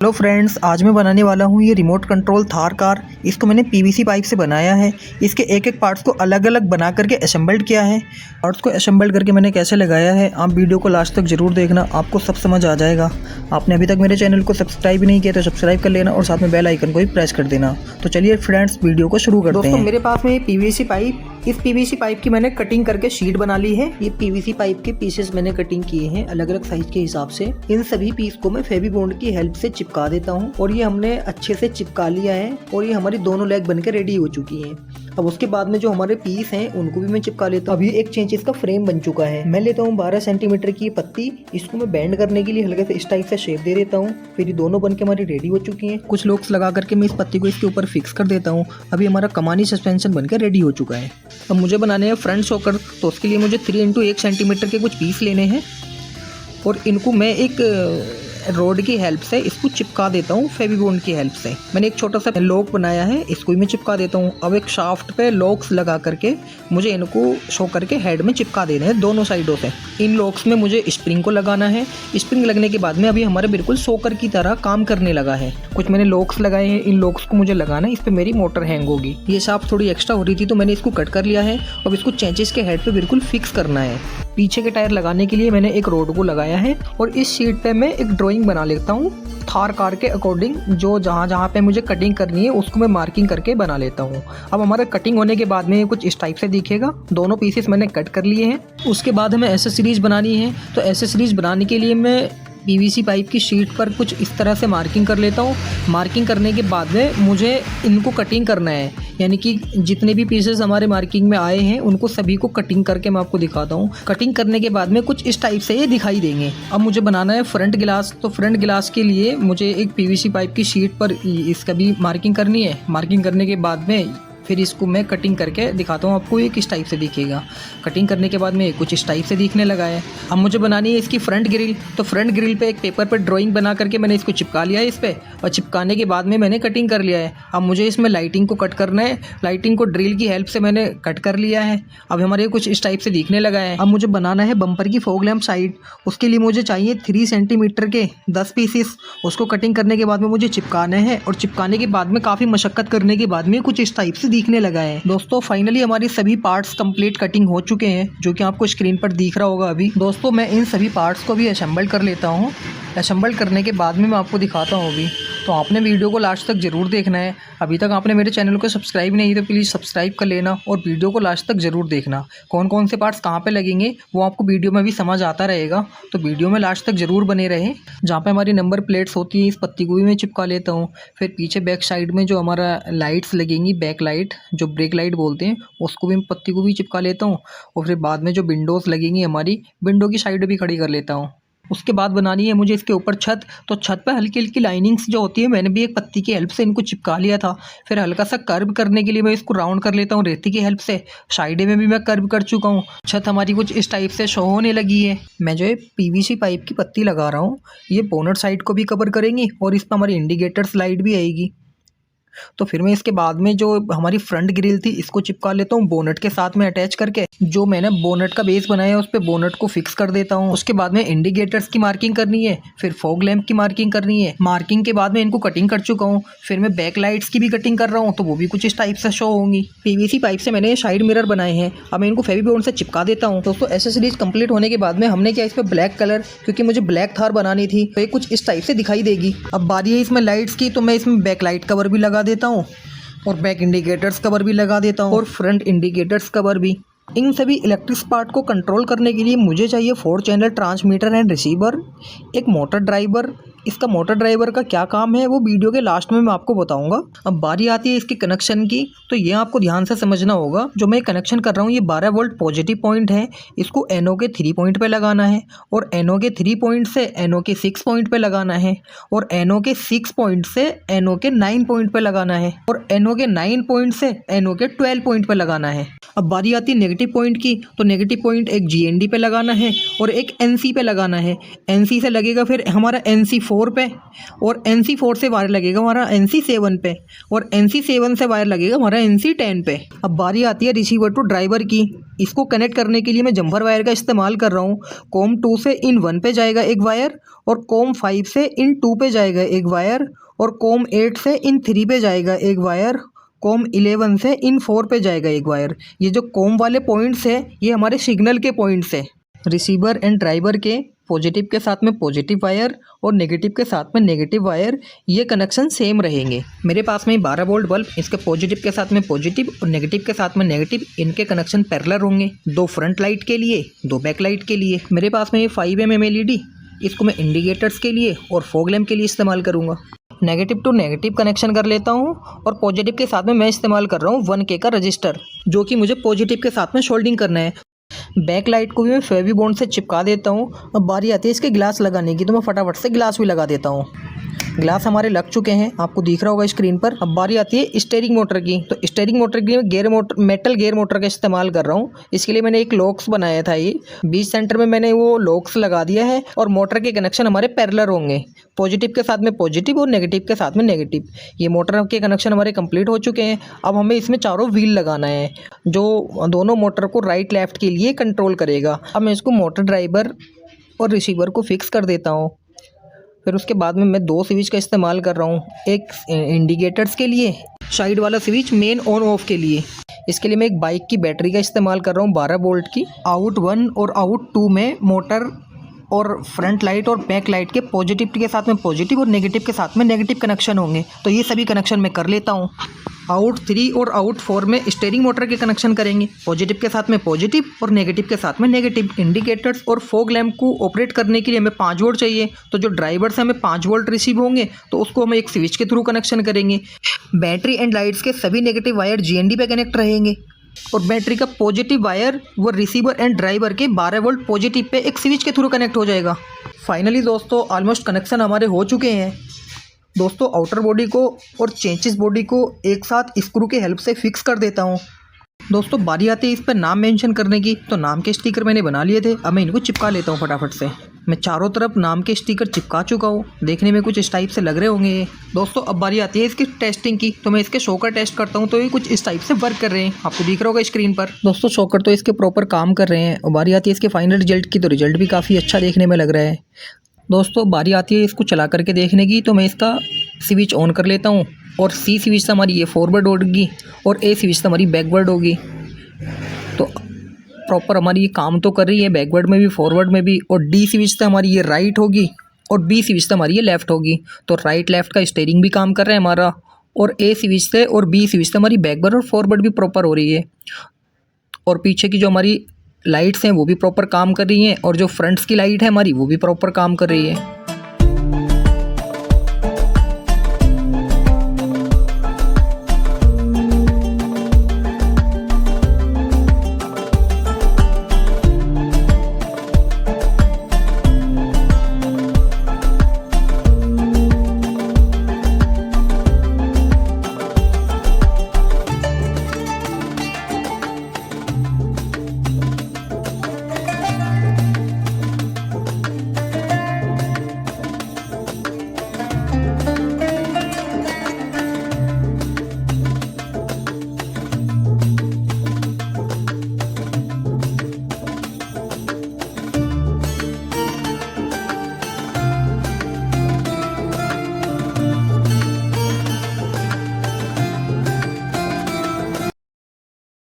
Hello friends, आज मैं बनाने वाला हूँ ये रिमोट कंट्रोल थार कार। इसको मैंने पीवीसी पाइप से बनाया है। इसके एक एक पार्ट्स को अलग अलग बना करके असेंबल्ड किया है। पार्ट्स को असेंबल्ड करके मैंने कैसे लगाया है, आप वीडियो को लास्ट तक ज़रूर देखना, आपको सब समझ आ जाएगा। आपने अभी तक मेरे चैनल को सब्सक्राइब नहीं किया तो सब्सक्राइब कर लेना और साथ में बेल आइकन को भी प्रेस कर देना। तो चलिए फ्रेंड्स, वीडियो को शुरू करते हैं। मेरे पास में ये पीवीसी पाइप, इस पीवीसी पाइप की मैंने कटिंग करके शीट बना ली है। ये पीवीसी पाइप के पीसेस मैंने कटिंग किए हैं अलग अलग साइज के हिसाब से। इन सभी पीस को मैं फेविबॉन्ड की हेल्प से चिपका देता हूँ और ये हमने अच्छे से चिपका लिया है और ये हमारी दोनों लेग बनकर रेडी हो चुकी हैं। अब उसके बाद में जो हमारे पीस हैं उनको भी मैं चिपका लेता हूँ। अभी एक चेंजेस का फ्रेम बन चुका है। मैं लेता हूँ 12 सेंटीमीटर की पत्ती। इसको मैं बैंड करने के लिए हल्के से इस टाइप से शेप दे देता हूँ। फिर ये दोनों बनके हमारी रेडी हो चुकी हैं। कुछ लॉक्स लगा करके मैं इस पत्ती को इसके ऊपर फिक्स कर देता हूँ। अभी हमारा कमानी सस्पेंशन बनकर रेडी हो चुका है। अब मुझे बनाने हैं फ्रंट शॉकर, तो उसके लिए मुझे 3x1 सेंटीमीटर के कुछ पीस लेने हैं और इनको मैं एक रोड की हेल्प से इसको चिपका देता हूँ फेविबॉन्ड की हेल्प से। मैंने एक छोटा सा लॉक बनाया है, इसको भी मैं चिपका देता हूँ। अब एक शाफ्ट पे लॉक्स लगा करके मुझे इनको शॉकर के हेड में चिपका देने हैं दोनों साइडों से। इन लॉक्स में मुझे स्प्रिंग को लगाना है। स्प्रिंग लगने के बाद में अभी हमारे बिल्कुल शॉकर की तरह काम करने लगा है। कुछ मैंने लॉक्स लगाए हैं, इन लॉक्स को मुझे लगाना है। इस पर मेरी मोटर हैंग होगी। ये शाफ्ट थोड़ी एक्स्ट्रा हो रही थी तो मैंने इसको कट कर लिया है। अब इसको चेंचेस के हेड पे बिल्कुल फिक्स करना है। पीछे के टायर लगाने के लिए मैंने एक रोड को लगाया है और इस शीट पे मैं एक ड्राइंग बना लेता हूँ थार कार के अकॉर्डिंग। जो जहाँ पे मुझे कटिंग करनी है उसको मैं मार्किंग करके बना लेता हूँ। अब हमारा कटिंग होने के बाद में कुछ इस टाइप से दिखेगा। दोनों पीसेस मैंने कट कर लिए हैं। उसके बाद हमें एसेसरीज बनानी है, तो एसेसरीज बनाने के लिए मैं पीवीसी पाइप की शीट पर कुछ इस तरह से मार्किंग कर लेता हूँ। मार्किंग करने के बाद में मुझे इनको कटिंग करना है, यानी कि जितने भी पीसेस हमारे मार्किंग में आए हैं उनको सभी को कटिंग करके मैं आपको दिखाता हूँ। कटिंग करने के बाद में कुछ इस टाइप से ये दिखाई देंगे। अब मुझे बनाना है फ्रंट गिलास, तो फ्रंट गिलास के लिए मुझे एक पीवीसी पाइप की शीट पर इसका भी मार्किंग करनी है। मार्किंग करने के बाद में फिर इसको मैं कटिंग करके दिखाता हूँ आपको ये किस टाइप से दिखेगा। कटिंग करने के बाद में कुछ इस टाइप से दिखने लगा है। अब मुझे बनानी है इसकी फ्रंट ग्रिल, तो फ्रंट ग्रिल पे एक पेपर पर ड्राइंग बना करके मैंने इसको चिपका लिया है इस पे, और चिपकाने के बाद में मैंने कटिंग कर लिया है। अब मुझे इसमें लाइटिंग को कट करना है। लाइटिंग को ड्रिल की हेल्प से मैंने कट कर लिया है। अब हमारे कुछ इस टाइप से दिखने लगा है। अब मुझे बनाना है बम्पर की फॉग लैम्प साइड। उसके लिए मुझे चाहिए 3 सेंटीमीटर के 10 पीसेस। उसको कटिंग करने के बाद में मुझे चिपकाना है और चिपकाने के बाद में काफ़ी मशक्कत करने के बाद में कुछ इस टाइप से दिखने लगा है। दोस्तों फाइनली हमारी सभी पार्ट्स कंप्लीट कटिंग हो चुके हैं, जो कि आपको स्क्रीन पर दिख रहा होगा अभी। दोस्तों मैं इन सभी पार्ट्स को भी असेंबल कर लेता हूँ। असेंबल करने के बाद में मैं आपको दिखाता हूँ अभी। तो आपने वीडियो को लास्ट तक ज़रूर देखना है। अभी तक आपने मेरे चैनल को सब्सक्राइब नहीं तो प्लीज़ सब्सक्राइब कर लेना और वीडियो को लास्ट तक ज़रूर देखना। कौन कौन से पार्ट्स कहाँ पे लगेंगे वो आपको वीडियो में भी समझ आता रहेगा, तो वीडियो में लास्ट तक ज़रूर बने रहे। जहाँ पे हमारी नंबर प्लेट्स होती हैं इस पत्ती को भी मैं चिपका लेता हूँ। फिर पीछे बैक साइड में जो हमारा लाइट्स लगेंगी, बैक लाइट जो ब्रेक लाइट बोलते हैं, उसको भी पत्ती को भी चिपका लेता हूँ। और फिर बाद में जो विंडोज़ लगेंगी हमारी, विंडो की साइड भी खड़ी कर लेता हूँ। उसके बाद बनानी है मुझे इसके ऊपर छत, तो छत पर हल्की हल्की लाइनिंग्स जो होती है मैंने भी एक पत्ती की हेल्प से इनको चिपका लिया था। फिर हल्का सा कर्व करने के लिए मैं इसको राउंड कर लेता हूँ रेती की हेल्प से। साइड में भी मैं कर्व कर चुका हूँ। छत हमारी कुछ इस टाइप से शो होने लगी है। मैं जो है पीवीसी पाइप की पत्ती लगा रहा हूँ, ये बोनट साइड को भी कवर करेंगी और इस पर हमारी इंडिकेटर्स लाइट भी आएगी। तो फिर मैं इसके बाद में जो हमारी फ्रंट ग्रिल थी इसको चिपका लेता हूँ बोनट के साथ में अटैच करके। जो मैंने बोनट का बेस बनाया है उस पर बोनट को फिक्स कर देता हूँ। उसके बाद में इंडिकेटर्स की मार्किंग करनी है, फिर फॉग लैंप की मार्किंग करनी है। मार्किंग के बाद में इनको कटिंग कर चुका हूँ। फिर मैं बैक लाइट्स की भी कटिंग कर रहा हूँ, तो वो भी कुछ इस टाइप से शो होंगी। पीवीसी पाइप से मैंने साइड मिरर बनाए हैं। अब मैं इनको फेविबॉन्ड से चिपका देता हूँ। दोस्तों एसेसरीज कंप्लीट होने के बाद में हमने क्या इस पर ब्लैक कलर, क्योंकि मुझे ब्लैक थार बनानी थी, तो ये कुछ इस टाइप से दिखाई देगी। अब बारी है इसमें लाइट्स की, तो मैं इसमें बैक लाइट कवर भी लगा देता हूँ और बैक इंडिकेटर्स कवर भी लगा देता हूँ और फ्रंट इंडिकेटर्स कवर भी। इन सभी इलेक्ट्रिक पार्ट को कंट्रोल करने के लिए मुझे चाहिए 4 चैनल ट्रांसमीटर एंड रिसीवर, एक मोटर ड्राइवर। इसका मोटर ड्राइवर का क्या काम है वो वीडियो के लास्ट में मैं आपको बताऊंगा। अब बारी आती है इसके कनेक्शन की, तो ये आपको ध्यान से समझना होगा। जो मैं कनेक्शन कर रहा हूँ ये 12 वोल्ट पॉजिटिव पॉइंट है। इसको NO के 3 पॉइंट पे लगाना है और NO के 3 पॉइंट से NO के 6 पॉइंट पे लगाना है और NO के 6 पॉइंट से NO के 9 पॉइंट पे लगाना है और NO के 9 पॉइंट से NO के 12 पॉइंट पे लगाना है। अब बारी आती है नेगेटिव पॉइंट की, तो नेगेटिव पॉइंट एक GND पे लगाना है और एक NC पे लगाना है। NC से लगेगा फिर हमारा NC NC4 पे और NC4 से वायर लगेगा हमारा NC7 पे और NC7 से वायर लगेगा हमारा NC10 पे। अब बारी आती है रिसीवर टू ड्राइवर की। इसको कनेक्ट करने के लिए मैं जम्पर वायर का इस्तेमाल कर रहा हूँ। कॉम 2 से इन 1 पे जाएगा एक वायर और कॉम 5 से इन 2 पे जाएगा एक वायर और कॉम 8 से इन 3 पे जाएगा एक वायर, कॉम 11 से इन 4 पे जाएगा एक वायर। ये जो कॉम वाले पॉइंट्स है ये हमारे सिग्नल के पॉइंट्स है। रिसीवर एंड ड्राइवर के पॉजिटिव के साथ में पॉजिटिव वायर और नेगेटिव के साथ में नेगेटिव वायर, ये कनेक्शन सेम रहेंगे। मेरे पास में 12 वोल्ट बल्ब, इसके पॉजिटिव के साथ में पॉजिटिव और नेगेटिव के साथ में नेगेटिव, इनके कनेक्शन पैरेलल होंगे। 2 फ्रंट लाइट के लिए, 2 बैक लाइट के लिए। मेरे पास में ये 5mm LED, इसको मैं इंडिकेटर्स के लिए और फॉग लैम्प के लिए इस्तेमाल करूँगा। नेगेटिव टू नेगेटिव कनेक्शन कर लेता हूँ और पॉजिटिव के साथ में मैं इस्तेमाल कर रहा हूँ 1K का रजिस्टर, जो कि मुझे पॉजिटिव के साथ में सोल्डिंग करना है। बैक लाइट को भी मैं फेवी बॉन्ड से चिपका देता हूँ। अब बारी आती है इसके गिलास लगाने की, तो मैं फटाफट से गिलास भी लगा देता हूँ। गिलास हमारे लग चुके हैं, आपको दिख रहा होगा स्क्रीन पर। अब बारी आती है स्टीयरिंग मोटर की। तो स्टीयरिंग मोटर के लिए gear motor, metal gear motor का इस्तेमाल कर रहा हूँ। इसके लिए मैंने एक लॉक्स बनाया था, ये बीच सेंटर में मैंने वो लॉक्स लगा दिया है और मोटर के कनेक्शन हमारे पैरेलल होंगे, पॉजिटिव के साथ में पॉजिटिव और नेगेटिव के साथ में नेगेटिव। ये मोटर के कनेक्शन हमारे कंप्लीट हो चुके हैं। अब हमें इसमें चारों व्हील लगाना है, जो दोनों मोटर को राइट लेफ्ट के लिए कंट्रोल करेगा। अब मैं इसको मोटर ड्राइवर और रिसीवर को फिक्स कर देता हूँ। फिर उसके बाद में मैं 2 स्विच का इस्तेमाल कर रहा हूँ, एक इंडिकेटर्स के लिए, साइड वाला स्विच मेन ऑन ऑफ के लिए। इसके लिए मैं एक बाइक की बैटरी का इस्तेमाल कर रहा हूँ 12 वोल्ट की। आउट 1 और आउट 2 में मोटर और फ्रंट लाइट और बैक लाइट के पॉजिटिव के साथ में पॉजिटिव और नेगेटिव के साथ में नेगेटिव कनेक्शन होंगे, तो ये सभी कनेक्शन मैं कर लेता हूँ। आउट 3 और आउट 4 में स्टीयरिंग मोटर के कनेक्शन करेंगे, पॉजिटिव के साथ में पॉजिटिव और नेगेटिव के साथ में नेगेटिव। इंडिकेटर्स और फॉग लैम्प को ऑपरेट करने के लिए हमें 5 वोल्ट चाहिए, तो जो ड्राइवर से हमें 5 वोल्ट रिसीव होंगे तो उसको हम एक स्विच के थ्रू कनेक्शन करेंगे। बैटरी एंड लाइट्स के सभी नेगेटिव वायर GND पे कनेक्ट रहेंगे और बैटरी का पॉजिटिव वायर वो रिसीवर एंड ड्राइवर के 12 वोल्ट पॉजिटिव पे एक स्विच के थ्रू कनेक्ट हो जाएगा। फाइनली दोस्तों ऑलमोस्ट कनेक्शन हमारे हो चुके हैं। दोस्तों आउटर बॉडी को और चेंचिस बॉडी को एक साथ स्क्रू के हेल्प से फिक्स कर देता हूँ। दोस्तों बारी आती है इस पर नाम मेंशन करने की, तो नाम के स्टिकर मैंने बना लिए थे, अब मैं इनको चिपका लेता हूँ फटाफट से। मैं चारों तरफ नाम के स्टिकर चिपका चुका हूँ, देखने में कुछ इस टाइप से लग रहे होंगे ये। दोस्तों अब बारी आती है इसकी टेस्टिंग की, तो मैं इसके शॉकर टेस्ट करता हूँ, तो ये कुछ इस टाइप से वर्क कर रहे हैं, आपको दिख रहा होगा स्क्रीन पर। दोस्तों शॉकर तो इसके प्रॉपर काम कर रहे हैं और बारी आती है इसके फाइनल रिजल्ट की, तो रिजल्ट भी काफ़ी अच्छा देखने में लग रहा है। दोस्तों बारी आती है इसको चला करके देखने की, तो मैं इसका स्विच ऑन कर लेता हूँ और C स्विच से हमारी ये फॉरवर्ड होगी और A स्विच से हमारी बैकवर्ड होगी। तो प्रॉपर हमारी ये काम तो कर रही है, बैकवर्ड में भी फॉरवर्ड में भी। और D स्विच से हमारी ये राइट होगी और B स्विच से हमारी ये लेफ़्ट होगी। तो राइट लेफ़्ट का स्टीयरिंग भी काम कर रहा है हमारा, और A स्विच से और B स्विच से हमारी बैकवर्ड और फॉरवर्ड भी प्रॉपर हो रही है। और पीछे की जो हमारी लाइट्स हैं वो भी प्रॉपर काम कर रही हैं और जो फ्रंट्स की लाइट है हमारी वो भी प्रॉपर काम कर रही है।